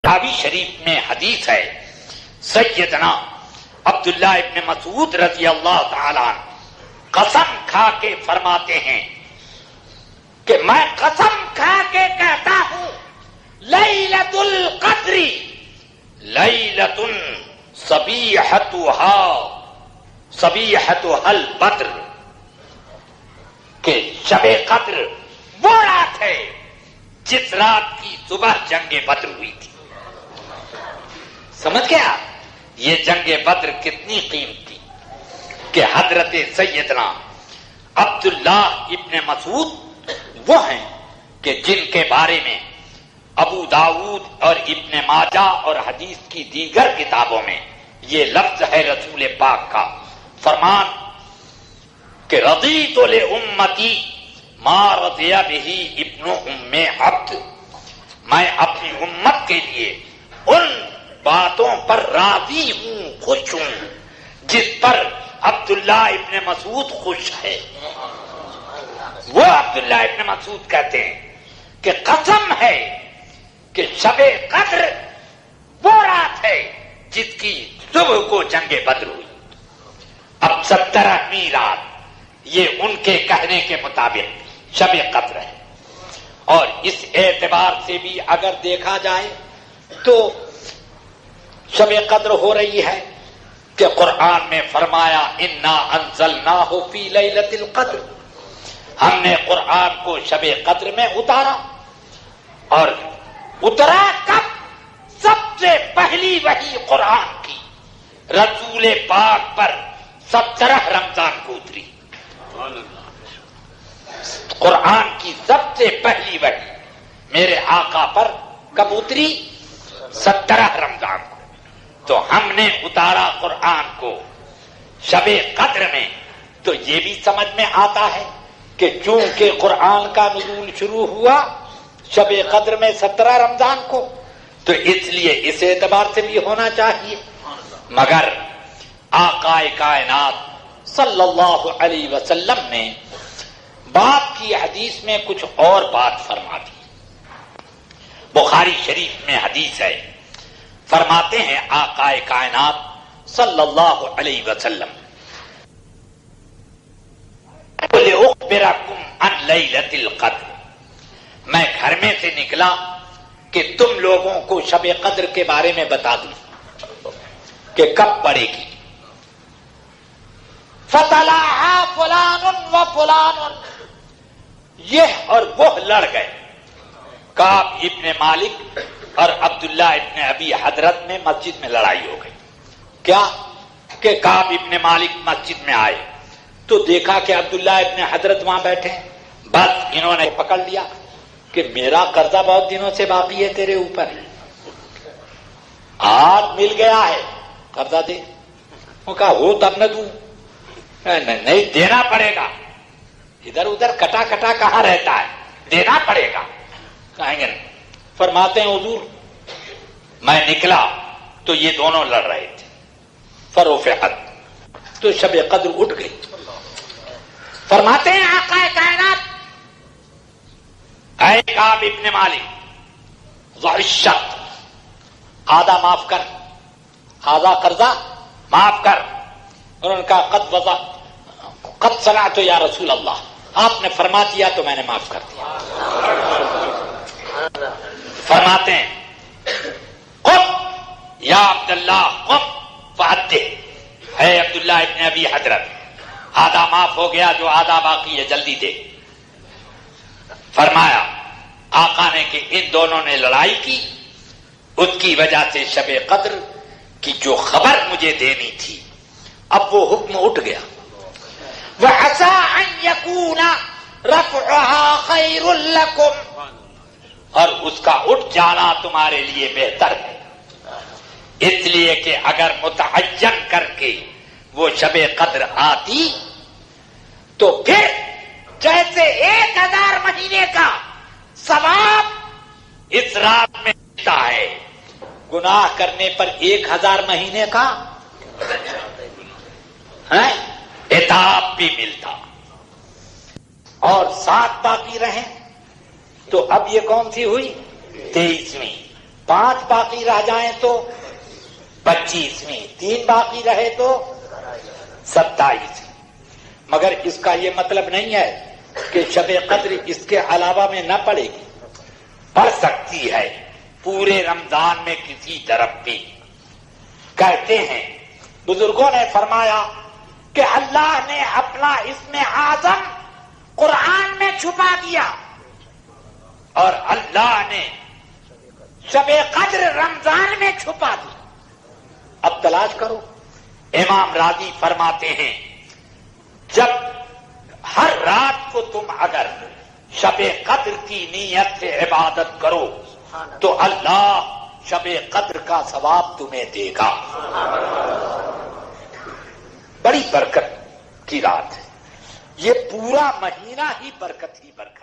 بخاری شریف میں حدیث ہے، سیدنا عبداللہ ابن مسعود رضی اللہ تعالی عنہ قسم کھا کے فرماتے ہیں کہ میں قسم کھا کے کہتا ہوں لیلۃ القدر لیلۃ صبیحتها البدر، کہ شب قدر وہ رات ہے جس رات کی صبح جنگ بدر ہوئی تھی۔ سمجھ گیا یہ جنگ بدر کتنی قیمتی کہ حضرت سیدنا عبداللہ ابن مسعود وہ ہیں کہ جن کے بارے میں ابو داؤد اور ابن ماجہ اور حدیث کی دیگر کتابوں میں یہ لفظ ہے رسول پاک کا فرمان کہ رضیت لامتی ما رضی بہ ابن ام عبد، میں اپنی امت کے لیے ان باتوں پر راضی ہوں، خوش ہوں جس پر عبداللہ ابن مسعود خوش ہے۔ وہ عبداللہ ابن مسعود کہتے ہیں کہ قسم ہے کہ شب قدر وہ رات ہے جس کی صبح کو جنگ بدر ہوئی۔ اب 17ویں رات یہ ان کے کہنے کے مطابق شب قدر ہے، اور اس اعتبار سے بھی اگر دیکھا جائے تو شب قدر ہو رہی ہے کہ قرآن میں فرمایا انا انزلناہ فی لیلۃ القدر، ہم نے قرآن کو شب قدر میں اتارا، اور اترا کب؟ سب سے پہلی وحی قرآن کی رسول پاک پر 17 رمضان کو اتری۔ قرآن کی سب سے پہلی وحی میرے آقا پر کب اتری؟ 17 رمضان کو۔ تو ہم نے اتارا قرآن کو شب قدر میں، تو یہ بھی سمجھ میں آتا ہے کہ چونکہ قرآن کا نزول شروع ہوا شب قدر میں 17 رمضان کو، تو اس لیے اس اعتبار سے بھی ہونا چاہیے۔ مگر آقا کائنات صلی اللہ علیہ وسلم نے باپ کی حدیث میں کچھ اور بات فرما دی۔ بخاری شریف میں حدیث ہے، فرماتے ہیں آقا کائنات صلی اللہ علیہ وسلم لأخبرکم عن لیلۃ القدر، میں گھر میں سے نکلا کہ تم لوگوں کو شب قدر کے بارے میں بتا دوں کہ کب پڑے گی۔ فتلاها فلان و فلان، یہ اور وہ لڑ گئے، کعب ابن مالک اور عبداللہ ابن ابی حضرت میں مسجد میں لڑائی ہو گئی۔ کیا کہ کعب ابن مالک مسجد میں آئے تو دیکھا کہ عبداللہ ابن حضرت وہاں بیٹھے ہیں، بس انہوں نے پکڑ لیا کہ میرا قرضہ بہت دنوں سے باقی ہے تیرے اوپر، آج مل گیا ہے قرضہ دے۔ وہ کہا ہو تب نہ دوں، نہیں دینا پڑے گا، ادھر ادھر کٹا کٹا کہاں رہتا ہے، دینا پڑے گا، کہیں گے نہیں۔ فرماتے ہیں حضور میں نکلا تو یہ دونوں لڑ رہے تھے، فرفعت، تو شب قدر اٹھ گئی۔ فرماتے ہیں آقا کائنات اے کعب ابن مالک ضعشت، آدھا معاف کر، آدھا قرضہ معاف کر۔ انہوں نے کہا قد سمعت یا رسول اللہ، آپ نے فرما دیا تو میں نے معاف کر دیا۔ فرماتے ہیں قم یا عبداللہ قم فعدہ، ہے عبداللہ ابن ابی حضرت آدھا معاف ہو گیا، جو آدھا باقی ہے جلدی دے۔ فرمایا آقا نے کہ ان دونوں نے لڑائی کی، اس کی وجہ سے شب قدر کی جو خبر مجھے دینی تھی اب وہ حکم اٹھ گیا۔ وَعَسَىٰ أَن يَكُونَ رَفْعُهَا خَيْرٌ لَكُمْ، اور اس کا اٹھ جانا تمہارے لیے بہتر ہے، اس لیے کہ اگر متعین کر کے وہ شب قدر آتی تو پھر جیسے 1000 مہینے کا ثواب اس رات میں ملتا ہے، گناہ کرنے پر 1000 مہینے کا عتاب بھی ملتا، اور 7 باقی رہیں تو اب یہ کون سی ہوئی؟ 23ویں۔ 5 باقی رہ جائیں تو 25ویں، 3 باقی رہے تو 27۔ مگر اس کا یہ مطلب نہیں ہے کہ شب قدر اس کے علاوہ میں نہ پڑے گی، پڑھ سکتی ہے پورے رمضان میں کسی طرف بھی۔ کہتے ہیں بزرگوں نے فرمایا کہ اللہ نے اپنا اسم اعظم قرآن میں چھپا دیا اور اللہ نے شب قدر رمضان میں چھپا دی۔ اب تلاش کرو۔ امام راضی فرماتے ہیں جب ہر رات کو تم اگر شب قدر کی نیت سے عبادت کرو تو اللہ شب قدر کا ثواب تمہیں دے گا۔ بڑی برکت کی رات ہے یہ، پورا مہینہ ہی برکت ہی برکت۔